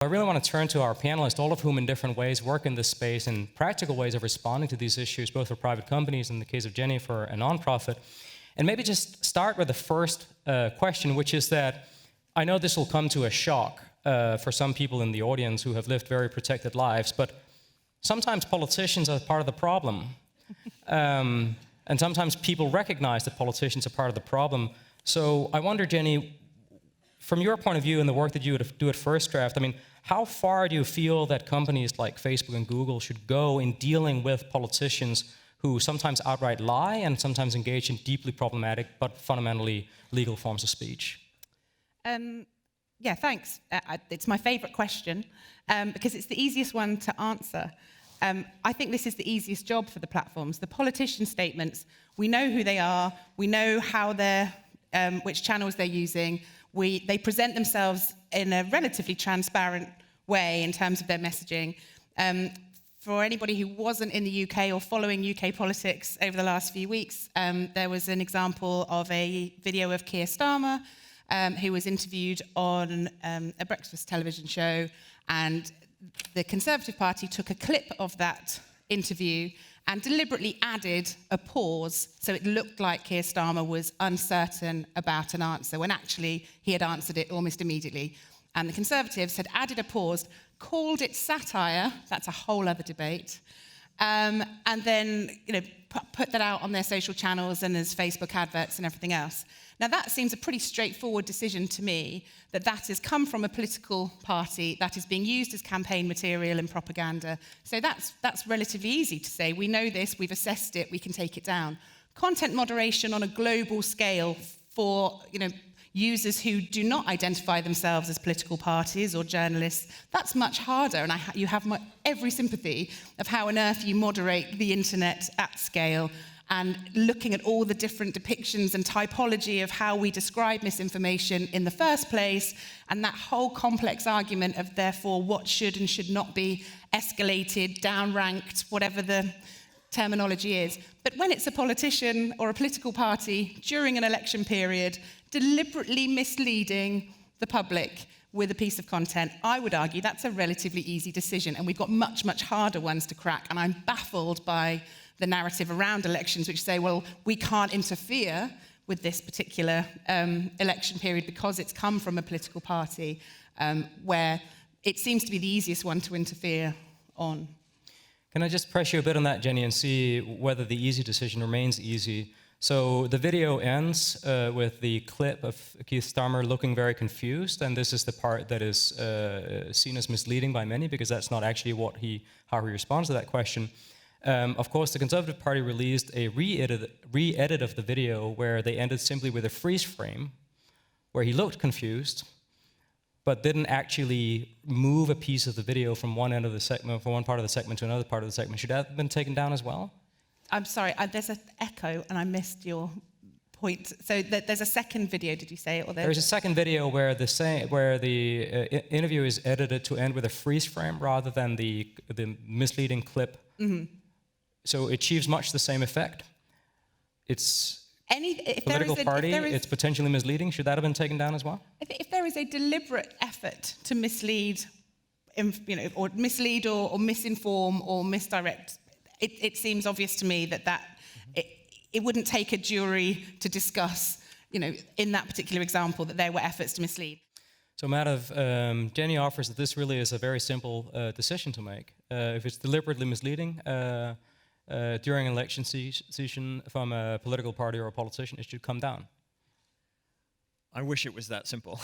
I really want to turn to our panelists, all of whom in different ways work in this space in practical ways of responding to these issues, both for private companies, in the case of Jenni, for a nonprofit. And maybe just start with the first question, which is that I know this will come to a shock for some people in the audience who have lived very protected lives, but sometimes politicians are part of the problem. And sometimes people recognize that politicians are part of the problem. So I wonder, Jenni, from your point of view and the work that you would do at First Draft, I mean, how far do you feel that companies like Facebook and Google should go in dealing with politicians who sometimes outright lie and sometimes engage in deeply problematic but fundamentally legal forms of speech? Yeah, thanks. It's my favorite question because it's the easiest one to answer. I think this is the easiest job for the platforms. The politician statements, we know who they are, we know how they're, which channels they're using. They present themselves in a relatively transparent way in terms of their messaging. For anybody who wasn't in the UK or following UK politics over the last few weeks, there was an example of a video of Keir Starmer, who was interviewed on a breakfast television show, and the Conservative Party took a clip of that interview and deliberately added a pause so it looked like Keir Starmer was uncertain about an answer when actually he had answered it almost immediately. And the Conservatives had added a pause, called it satire, that's a whole other debate, and then put that out on their social channels and as Facebook adverts and everything else. Now that seems a pretty straightforward decision to me, that has come from a political party that is being used as campaign material and propaganda. So that's relatively easy to say. We know this, we've assessed it, we can take it down. Content moderation on a global scale for users who do not identify themselves as political parties or journalists, that's much harder, and you have every sympathy of how on earth you moderate the internet at scale, and looking at all the different depictions and typology of how we describe misinformation in the first place, and that whole complex argument of therefore what should and should not be escalated, downranked, whatever the terminology is. But when it's a politician or a political party during an election period deliberately misleading the public with a piece of content, I would argue that's a relatively easy decision, and we've got much, much harder ones to crack. And I'm baffled by the narrative around elections, which say, well, we can't interfere with this particular election period because it's come from a political party, where it seems to be the easiest one to interfere on. Can I just press you a bit on that, Jenni, and see whether the easy decision remains easy? So the video ends with the clip of Keir Starmer looking very confused, and this is the part that is seen as misleading by many because that's not actually how he responds to that question. Of course, the Conservative Party released a re-edit of the video where they ended simply with a freeze frame where he looked confused but didn't actually move a piece of the video from one end of the segment, from one part of the segment to another part of the segment. Should that have been taken down as well? I'm sorry, there's an echo and I missed your point. So there's a second video, did you say? Or there's a second video where the interview is edited to end with a freeze frame rather than the misleading clip. Mm-hmm. So it achieves much the same effect. It's political party, it's potentially misleading. Should that have been taken down as well? If there is a deliberate effort to mislead, or mislead or misinform or misdirect, it seems obvious to me that it wouldn't take a jury to discuss, in that particular example, that there were efforts to mislead. So Madhav, Jenni offers that this really is a very simple decision to make. If it's deliberately misleading during an election season from a political party or a politician, it should come down. I wish it was that simple.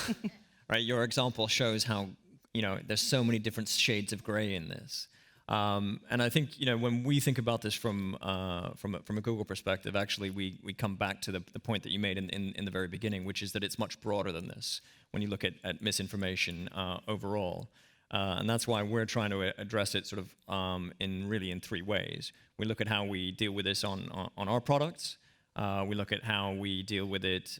Right? Your example shows how there's so many different shades of gray in this. And I think when we think about this from a Google perspective, actually we come back to the point that you made in the very beginning, which is that it's much broader than this when you look at misinformation overall. And that's why we're trying to address it sort of in three ways. We look at how we deal with this on our products. We look at how we deal with it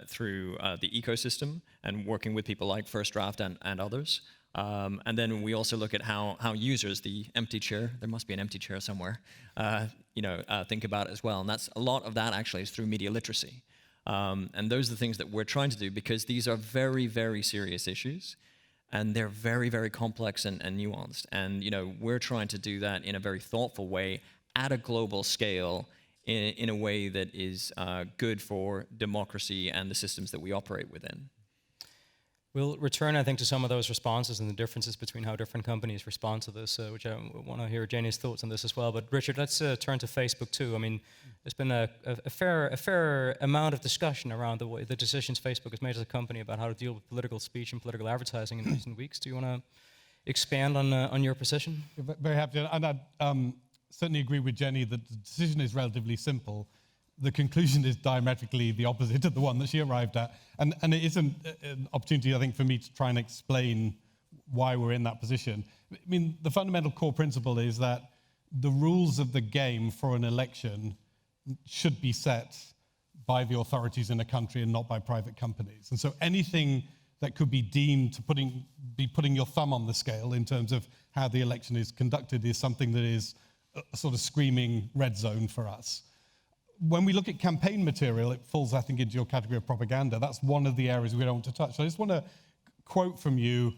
through the ecosystem and working with people like First Draft and others. And then we also look at how users, the empty chair, there must be an empty chair somewhere, think about it as well. And a lot of that actually is through media literacy. And those are the things that we're trying to do because these are very, very serious issues. and they're very, very complex and nuanced. And we're trying to do that in a very thoughtful way at a global scale, in a way that is good for democracy and the systems that we operate within. We'll return, I think, to some of those responses and the differences between how different companies respond to this, which I want to hear Jenni's thoughts on this as well. But Richard, let's turn to Facebook too. I mean, there's been a fair amount of discussion around the decisions Facebook has made as a company about how to deal with political speech and political advertising in recent weeks. Do you want to expand on your position? Very happy to, and I certainly agree with Jenni that the decision is relatively simple. The conclusion is diametrically the opposite of the one that she arrived at. And it is an opportunity, I think, for me to try and explain why we're in that position. I mean, the fundamental core principle is that the rules of the game for an election should be set by the authorities in a country and not by private companies. And so anything that could be deemed to be putting your thumb on the scale in terms of how the election is conducted is something that is a sort of screaming red zone for us. When we look at campaign material, it falls, I think, into your category of propaganda. That's one of the areas we don't want to touch. So I just want to quote from you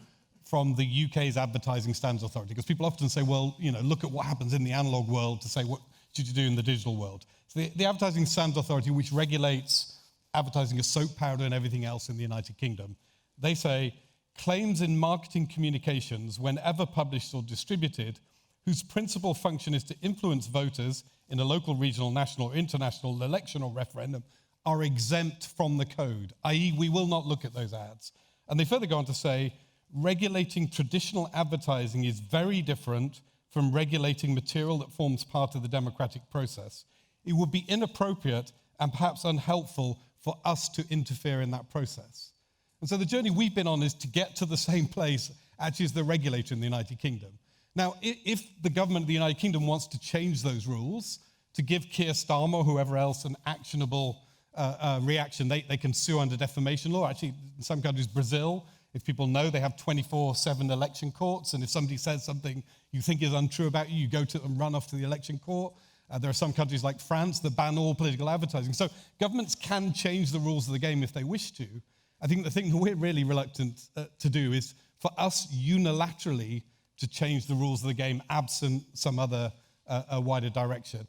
from the UK's Advertising Standards Authority, because people often say, well, look at what happens in the analog world to say what should you do in the digital world. So the Advertising Standards Authority, which regulates advertising as soap powder and everything else in the United Kingdom, they say, claims in marketing communications, whenever published or distributed, whose principal function is to influence voters in a local, regional, national, or international election or referendum, are exempt from the code, i.e. we will not look at those ads. And they further go on to say, regulating traditional advertising is very different from regulating material that forms part of the democratic process. It would be inappropriate and perhaps unhelpful for us to interfere in that process. And so the journey we've been on is to get to the same place actually as the regulator in the United Kingdom. Now, if the government of the United Kingdom wants to change those rules, to give Keir Starmer or whoever else an actionable reaction, they can sue under defamation law. Actually, in some countries, Brazil, if people know, they have 24/7 election courts, and if somebody says something you think is untrue about you, you go to and run off to the election court. There are some countries like France that ban all political advertising. So governments can change the rules of the game if they wish to. I think the thing that we're really reluctant to do is for us unilaterally to change the rules of the game absent some other wider direction.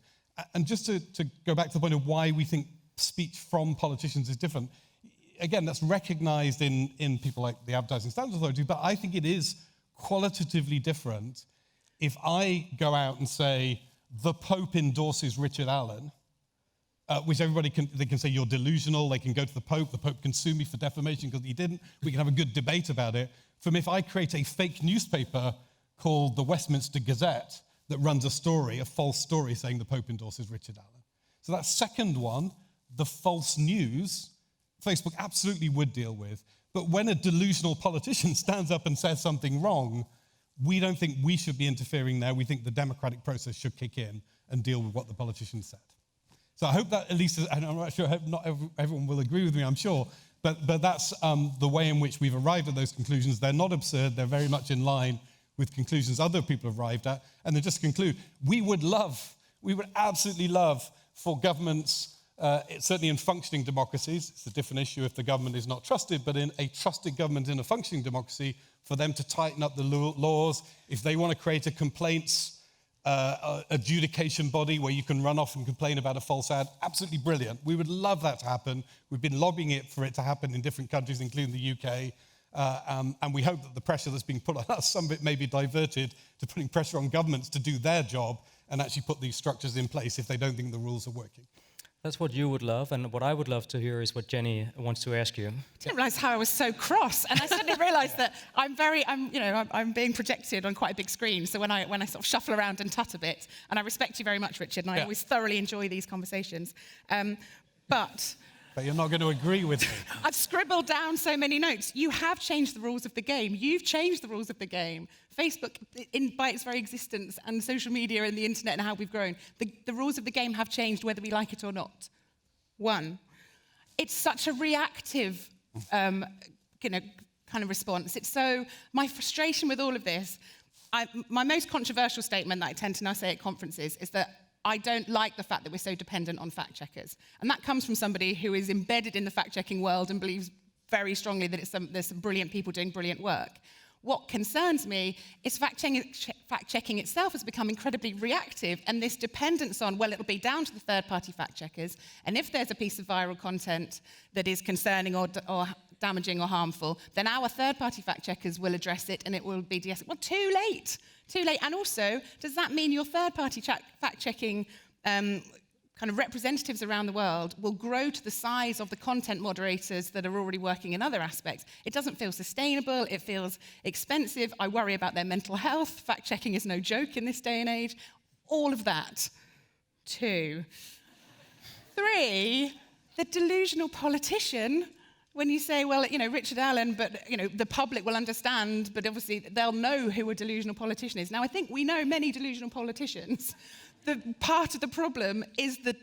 And just to go back to the point of why we think speech from politicians is different, again, that's recognized in people like the Advertising Standards Authority, but I think it is qualitatively different if I go out and say, the Pope endorses Richard Allen, which everybody they can say you're delusional, they can go to the Pope can sue me for defamation because he didn't, we can have a good debate about it, from if I create a fake newspaper called the Westminster Gazette that runs a false story saying the Pope endorses Richard Allen. So that second one, the false news, Facebook absolutely would deal with. But when a delusional politician stands up and says something wrong, we don't think we should be interfering there. We think the democratic process should kick in and deal with what the politician said. So I hope that at least, and I'm not sure, I hope not everyone will agree with me, I'm sure, but that's the way in which we've arrived at those conclusions. They're not absurd, they're very much in line with conclusions other people have arrived at. And then just to conclude, we would absolutely love for governments, certainly in functioning democracies, it's a different issue if the government is not trusted, but in a trusted government in a functioning democracy, for them to tighten up the laws. If they want to create a complaints adjudication body where you can run off and complain about a false ad, absolutely brilliant. We would love that to happen. We've been lobbying for it to happen in different countries, including the UK. And we hope that the pressure that's being put on us, some of it may be diverted to putting pressure on governments to do their job and actually put these structures in place if they don't think the rules are working. That's what you would love, and what I would love to hear is what Jenni wants to ask you. I didn't realise how I was so cross, and I suddenly realised that I'm being projected on quite a big screen. So when I sort of shuffle around and tut a bit, and I respect you very much, Richard, and I always thoroughly enjoy these conversations, but you're not going to agree with me. I've scribbled down so many notes. You have changed the rules of the game. You've changed the rules of the game. Facebook, by its very existence, and social media and the internet and how we've grown, the rules of the game have changed whether we like it or not. One, it's such a reactive kind of response. It's so, my frustration with all of this, my most controversial statement that I tend to now say at conferences is that I don't like the fact that we're so dependent on fact checkers. And that comes from somebody who is embedded in the fact checking world and believes very strongly that there's some brilliant people doing brilliant work. What concerns me is fact-checking itself has become incredibly reactive, and this dependence on, well, it'll be down to the third-party fact-checkers, and if there's a piece of viral content that is concerning or damaging or harmful, then our third-party fact-checkers will address it, and it will be de-escalated. Well, too late. And also, does that mean your third-party fact-checking kind of representatives around the world will grow to the size of the content moderators that are already working in other aspects? It doesn't feel sustainable. It feels expensive. I worry about their mental health. Fact-checking is no joke in this day and age. All of that. 2. 3, the delusional politician. When you say, well, Richard Allen, but, the public will understand, but obviously they'll know who a delusional politician is. Now, I think we know many delusional politicians. The part of the problem is the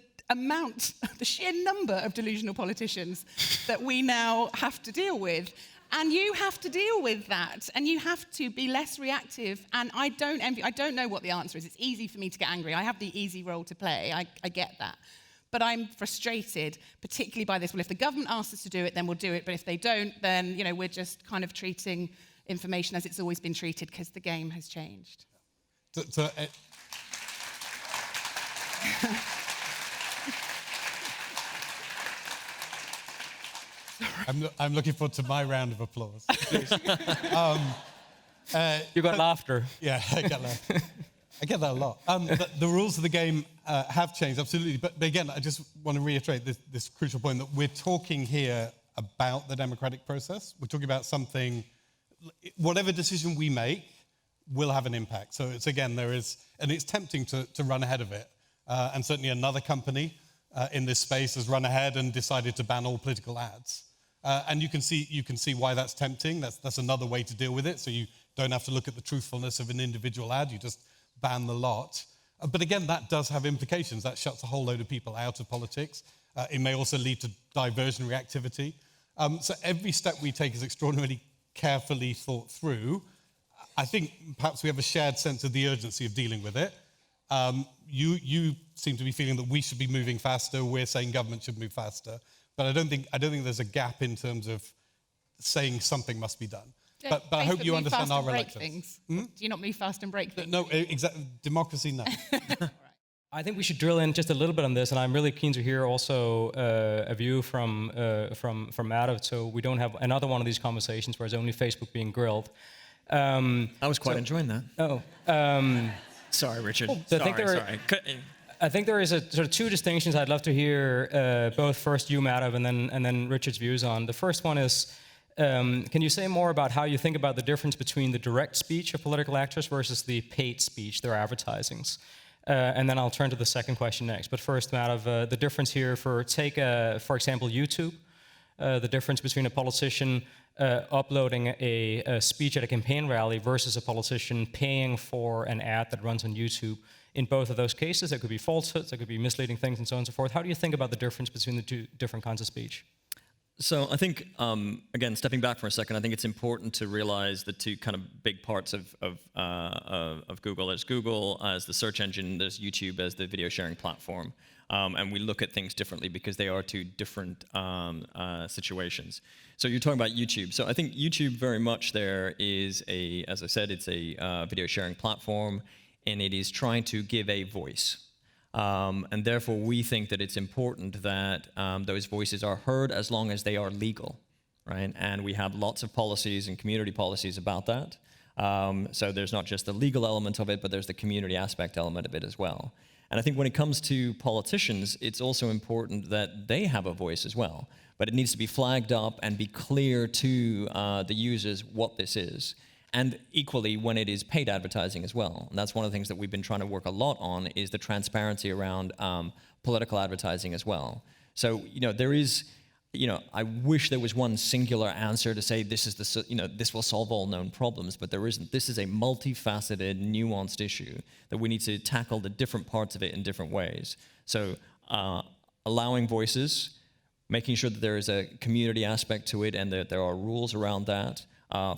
sheer number of delusional politicians that we now have to deal with. And you have to deal with that, and you have to be less reactive. And I don't know what the answer is. It's easy for me to get angry. I have the easy role to play. I get that. But I'm frustrated, particularly by this. Well, if the government asks us to do it, then we'll do it. But if they don't, then we're just kind of treating information as it's always been treated, because the game has changed. I'm looking forward to my round of applause. You got laughter. Yeah, I get laughter. I get that a lot. The rules of the game have changed, absolutely. But again, I just want to reiterate this crucial point that we're talking here about the democratic process. We're talking about something, whatever decision we make will have an impact. So it's, again, and it's tempting to run ahead of it. And certainly another company in this space has run ahead and decided to ban all political ads. And you can see why that's tempting. That's another way to deal with it. So you don't have to look at the truthfulness of an individual ad. You just ban the lot. But again, that does have implications. That shuts a whole load of people out of politics. It may also lead to diversionary activity. So every step we take is extraordinarily carefully thought through. I think perhaps we have a shared sense of the urgency of dealing with it. You seem to be feeling that we should be moving faster. We're saying government should move faster. But I don't think there's a gap in terms of saying something must be done. But I hope you understand our reluctance. Do you not move fast and break things? No, exactly. Democracy, no. I think we should drill in just a little bit on this, and I'm really keen to hear also a view from Madhav, so we don't have another one of these conversations where it's only Facebook being grilled. I was quite enjoying that. Oh. Sorry, Richard. So Sorry. I think there is a sort of 2 distinctions I'd love to hear both first you, Madhav, and then Richard's views on. The first one is, can you say more about how you think about the difference between the direct speech of political actors versus the paid speech, their advertisings? And then I'll turn to the second question next. But first, Madhav, the difference here for example, YouTube, the difference between a politician uploading a speech at a campaign rally versus a politician paying for an ad that runs on YouTube. In both of those cases, there could be falsehoods, there could be misleading things, and so on and so forth. How do you think about the difference between the 2 different kinds of speech? So I think, again, stepping back for a second, I think it's important to realize the 2 kind of big parts of Google. There's Google as the search engine, there's YouTube as the video sharing platform. And we look at things differently because they are 2 different situations. So you're talking about YouTube. So I think YouTube very much there is as I said, it's a video sharing platform, and it is trying to give a voice. And therefore, we think that it's important that those voices are heard as long as they are legal, right? And we have lots of policies and community policies about that. So there's not just the legal element of it, but there's the community aspect element of it as well. And I think when it comes to politicians, it's also important that they have a voice as well. But it needs to be flagged up and be clear to the users what this is. And equally, when it is paid advertising as well. And that's one of the things that we've been trying to work a lot on is the transparency around political advertising as well. So, there is, I wish there was one singular answer to say this is this will solve all known problems, but there isn't. This is a multifaceted, nuanced issue that we need to tackle the different parts of it in different ways. So, allowing voices, making sure that there is a community aspect to it and that there are rules around that.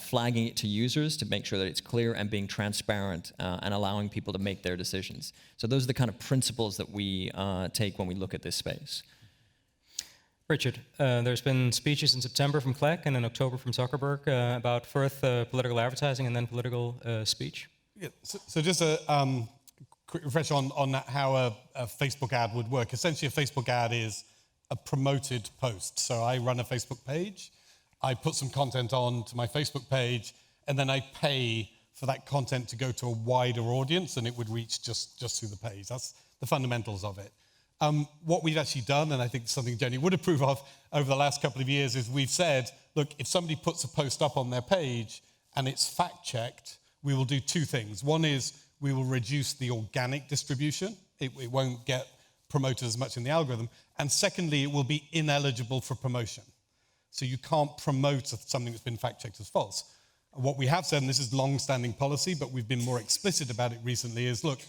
Flagging it to users to make sure that it's clear and being transparent and allowing people to make their decisions. So those are the kind of principles that we take when we look at this space. Richard, there's been speeches in September from Clegg and in October from Zuckerberg about first political advertising and then political speech. Yeah, so just a quick refresh on how a Facebook ad would work. Essentially, a Facebook ad is a promoted post. So I run a Facebook page, I put some content on to my Facebook page, and then I pay for that content to go to a wider audience, and it would reach just through the page. That's the fundamentals of it. What we've actually done, and I think something Jenni would approve of over the last couple of years, is we've said, look, if somebody puts a post up on their page and it's fact-checked, we will do two things. One is we will reduce the organic distribution. It won't get promoted as much in the algorithm. And secondly, it will be ineligible for promotion. So you can't promote something that's been fact-checked as false. What we have said, and this is long-standing policy, but we've been more explicit about it recently, is look,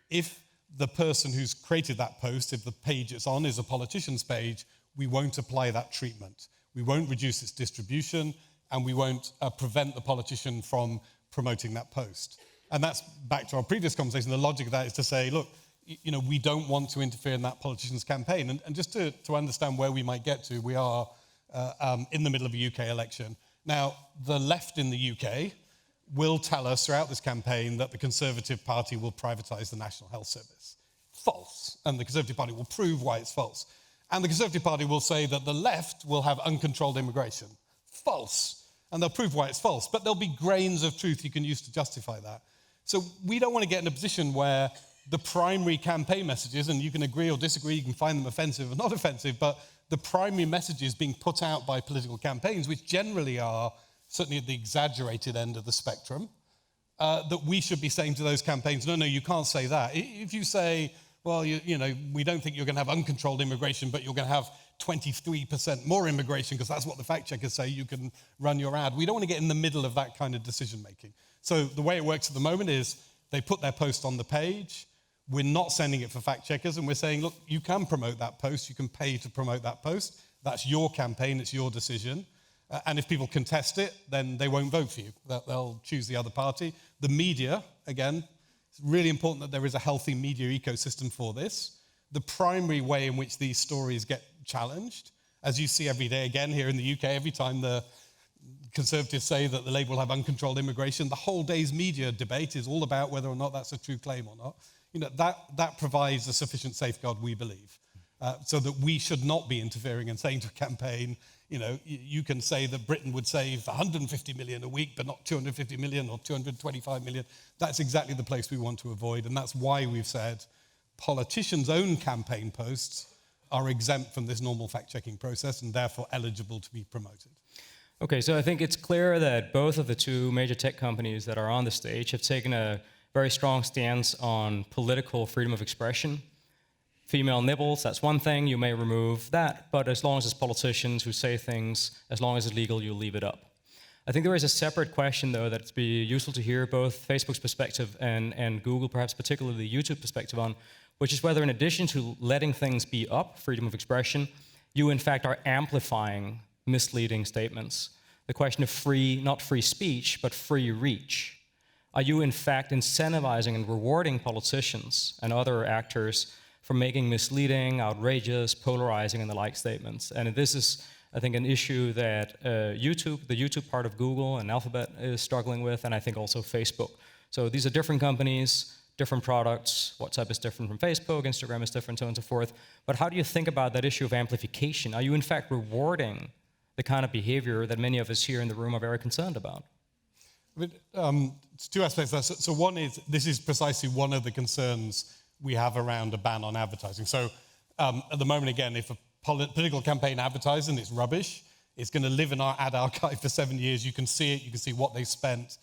if the person who's created that post, if the page it's on is a politician's page, we won't apply that treatment. We won't reduce its distribution, and we won't prevent the politician from promoting that post. And that's back to our previous conversation. The logic of that is to say, look, we don't want to interfere in that politician's campaign. And just to understand where we might get to, we are in the middle of a UK election. Now, the left in the UK will tell us throughout this campaign that the Conservative Party will privatise the National Health Service. False. And the Conservative Party will prove why it's false. And the Conservative Party will say that the left will have uncontrolled immigration. False. And they'll prove why it's false. But there'll be grains of truth you can use to justify that. So we don't want to get in a position where the primary campaign messages, and you can agree or disagree, you can find them offensive or not offensive, but the primary messages being put out by political campaigns, which generally are certainly at the exaggerated end of the spectrum, that we should be saying to those campaigns, no, you can't say that. If you say, well, we don't think you're going to have uncontrolled immigration, but you're going to have 23% more immigration, because that's what the fact checkers say, you can run your ad. We don't want to get in the middle of that kind of decision making. So the way it works at the moment is they put their post on the page. We're not sending it for fact checkers, and we're saying, look, you can promote that post. You can pay to promote that post. That's your campaign. It's your decision. And if people contest it, then they won't vote for you. They'll choose the other party. The media, again, it's really important that there is a healthy media ecosystem for this. The primary way in which these stories get challenged, as you see every day again here in the UK, every time the Conservatives say that the Labour will have uncontrolled immigration, the whole day's media debate is all about whether or not that's a true claim or not. That provides a sufficient safeguard, we believe, so that we should not be interfering and saying to a campaign, you can say that Britain would save 150 million a week, but not 250 million or 225 million. That's exactly the place we want to avoid, and that's why we've said politicians' own campaign posts are exempt from this normal fact-checking process and therefore eligible to be promoted. Okay, so I think it's clear that both of the two major tech companies that are on the stage have taken a very strong stance on political freedom of expression. Female nipples, that's one thing, you may remove that, but as long as it's politicians who say things, as long as it's legal, you leave it up. I think there is a separate question, though, that it'd be useful to hear both Facebook's perspective and Google, perhaps particularly the YouTube perspective on, which is whether in addition to letting things be up, freedom of expression, you in fact are amplifying misleading statements. The question of free, not free speech, but free reach. Are you in fact incentivizing and rewarding politicians and other actors for making misleading, outrageous, polarizing, and the like statements? And this is, I think, an issue that the YouTube part of Google and Alphabet is struggling with, and I think also Facebook. So these are different companies, different products. WhatsApp is different from Facebook, Instagram is different, so on and so forth. But how do you think about that issue of amplification? Are you in fact rewarding the kind of behavior that many of us here in the room are very concerned about? It's two aspects there. So one is, this is precisely one of the concerns we have around a ban on advertising. So at the moment, again, if a political campaign advertises and it's rubbish, it's going to live in our ad archive for 7 years. You can see it, you can see what they spent,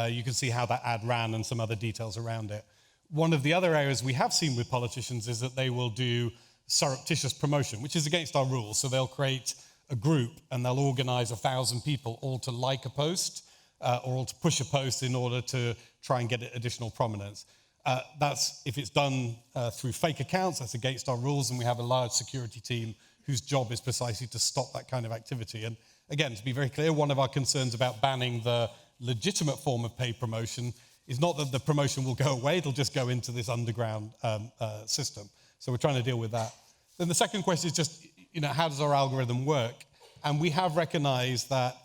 you can see how that ad ran and some other details around it. One of the other areas we have seen with politicians is that they will do surreptitious promotion, which is against our rules. So they'll create a group and they'll organize 1,000 people all to like a post or all to push a post in order to try and get additional prominence. That's, if it's done through fake accounts, that's against our rules, and we have a large security team whose job is precisely to stop that kind of activity. And again, to be very clear, one of our concerns about banning the legitimate form of paid promotion is not that the promotion will go away, it'll just go into this underground system. So we're trying to deal with that. Then the second question is just, how does our algorithm work? And we have recognized that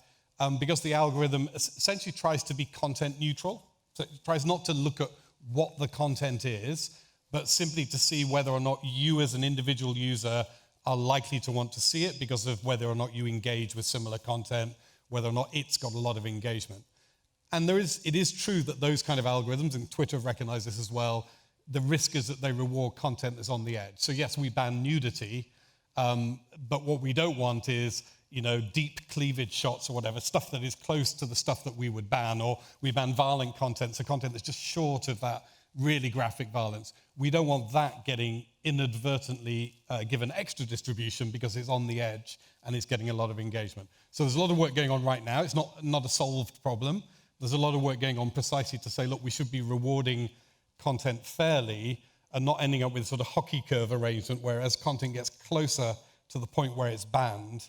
because the algorithm essentially tries to be content neutral, so it tries not to look at what the content is, but simply to see whether or not you as an individual user are likely to want to see it because of whether or not you engage with similar content, whether or not it's got a lot of engagement. And it is true that those kind of algorithms, and Twitter have recognized this as well, the risk is that they reward content that's on the edge. So yes, we ban nudity, but what we don't want is deep cleavage shots or whatever, stuff that is close to the stuff that we would ban, or we ban violent content, so content that's just short of that really graphic violence. We don't want that getting inadvertently given extra distribution because it's on the edge and it's getting a lot of engagement. So there's a lot of work going on right now. It's not a solved problem. There's a lot of work going on precisely to say, look, we should be rewarding content fairly and not ending up with sort of hockey curve arrangement where as content gets closer to the point where it's banned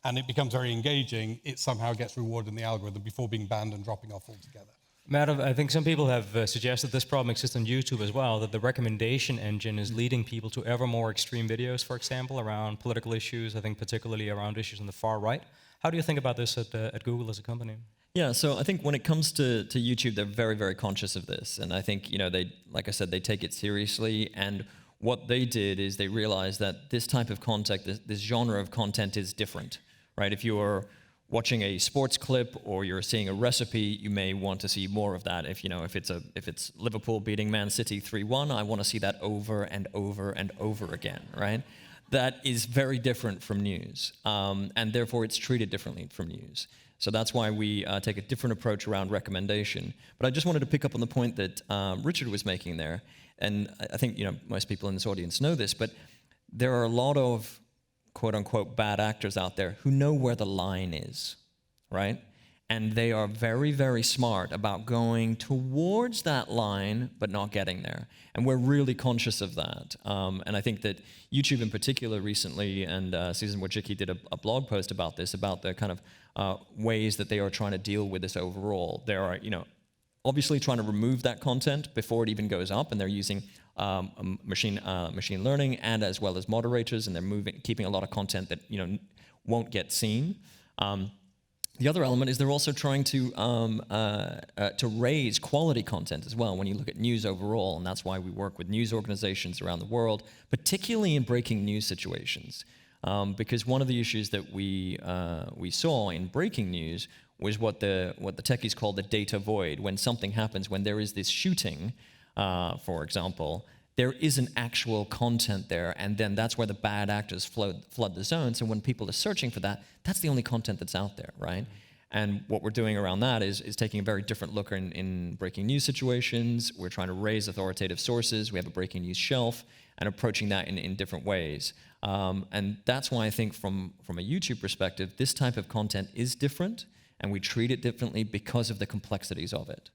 and it becomes very engaging, it somehow gets rewarded in the algorithm before being banned and dropping off altogether. Madhav, I think some people have suggested this problem exists on YouTube as well, that the recommendation engine is leading people to ever more extreme videos, for example, around political issues, I think particularly around issues on the far right. How do you think about this at Google as a company? Yeah, so I think when it comes to YouTube, they're very, very conscious of this. And I think, they, like I said, they take it seriously. And what they did is they realized that this type of content, this genre of content is different, right? If you're watching a sports clip or you're seeing a recipe, you may want to see more of that. If it's Liverpool beating Man City 3-1, I want to see that over and over and over again, right? That is very different from news, and therefore it's treated differently from news. So that's why we take a different approach around recommendation. But I just wanted to pick up on the point that Richard was making there, and I think most people in this audience know this, but there are a lot of quote-unquote bad actors out there who know where the line is, right? And they are very, very smart about going towards that line, but not getting there. And we're really conscious of that. And I think that YouTube in particular recently, and Susan Wojcicki did a blog post about this, about the kind of ways that they are trying to deal with this overall. They are, obviously trying to remove that content before it even goes up, and they're using machine learning and as well as moderators, and they're keeping a lot of content that won't get seen. The other element is they're also trying to raise quality content as well when you look at news overall, and that's why we work with news organizations around the world, particularly in breaking news situations. Because one of the issues that we saw in breaking news was what the techies call the data void. When something happens, when there is this shooting, for example, there isn't actual content there, and then that's where the bad actors flood the zone. So when people are searching for that, that's the only content that's out there, right? And what we're doing around that is taking a very different look in breaking news situations. We're trying to raise authoritative sources. We have a breaking news shelf, and approaching that in different ways. And that's why I think from a YouTube perspective, this type of content is different, and we treat it differently because of the complexities of it.